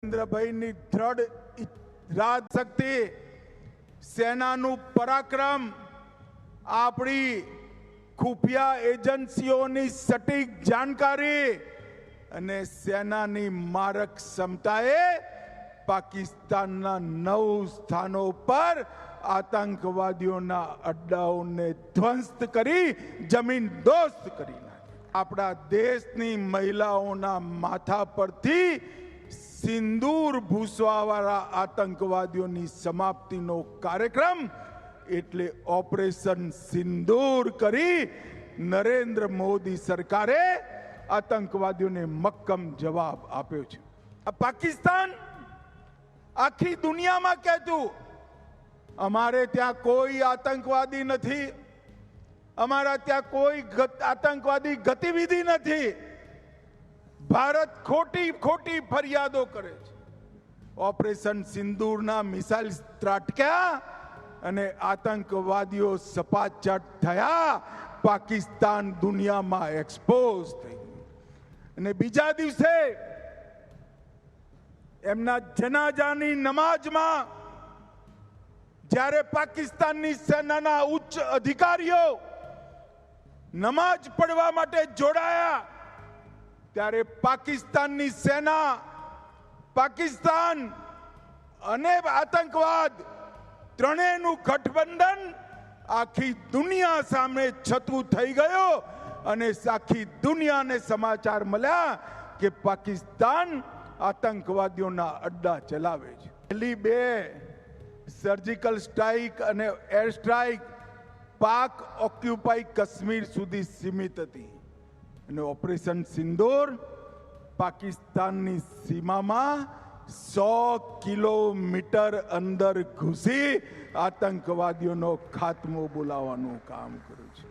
નરેન્દ્રભાઈની દ્રઢ રાજશક્તિ, સેનાનું પરાક્રમ, આપણી ખુફિયા એજન્સીઓની સટીક જાણકારી અને સેનાની મારક ક્ષમતાએ પાકિસ્તાનના 9 સ્થાનો પર આતંકવાદીઓના અડ્ડાઓને ધ્વંસ કરી જમીન દોસ્ત કરી નાખી. આપણા દેશની મહિલાઓના માથા પરથી સિંદૂર ભૂસવાવાળા આતંકવાદીઓની સમાપ્તિનો કાર્યક્રમ એટલે ઓપરેશન સિંદૂર કરી નરેન્દ્ર મોદી સરકારે આતંકવાદીઓને મક્કમ જવાબ આપ્યો છે. આ પાકિસ્તાન આખી દુનિયામાં કહેતું અમારે ત્યાં કોઈ આતંકવાદી નથી, અમારા ત્યાં કોઈ આતંકવાદી ગતિવિધિ નથી. ભારત ખોટી ખોટી ફરિયાદો કરે છે. ઓપરેશન સિંદૂરના મિસાઇલ ત્રાટક્યા અને આતંકવાદીઓ સપાચટ થયા. પાકિસ્તાન દુનિયામાં એક્સપોઝ થઈ અને બીજા દિવસે એમના જનાજાની નમાજમાં જ્યારે પાકિસ્તાનની સેનાના ઉચ્ચ અધિકારીઓ નમાજ પડવા માટે જોડાયા ત્યારે પાકિસ્તાનની સેના, પાકિસ્તાન અને આતંકવાદ ત્રણેયનું ગઠબંધન આખી દુનિયા સામે છતું થઈ ગયો અને આખી દુનિયાને સમાચાર મળ્યા કે પાકિસ્તાન આતંકવાદીઓના અડ્ડા ચલાવે છે. પહેલી 2 સર્જિકલ સ્ટ્રાઇક અને એર સ્ટ્રાઇક પાક ઓક્યુપાઈ કાશ્મીર સુધી સીમિત હતી અને ઓપરેશન સિંદૂર પાકિસ્તાનની સીમામાં 100 કિલોમીટર અંદર ઘૂસી આતંકવાદીઓનો ખાત્મો બોલાવવાનું કામ કર્યું છે.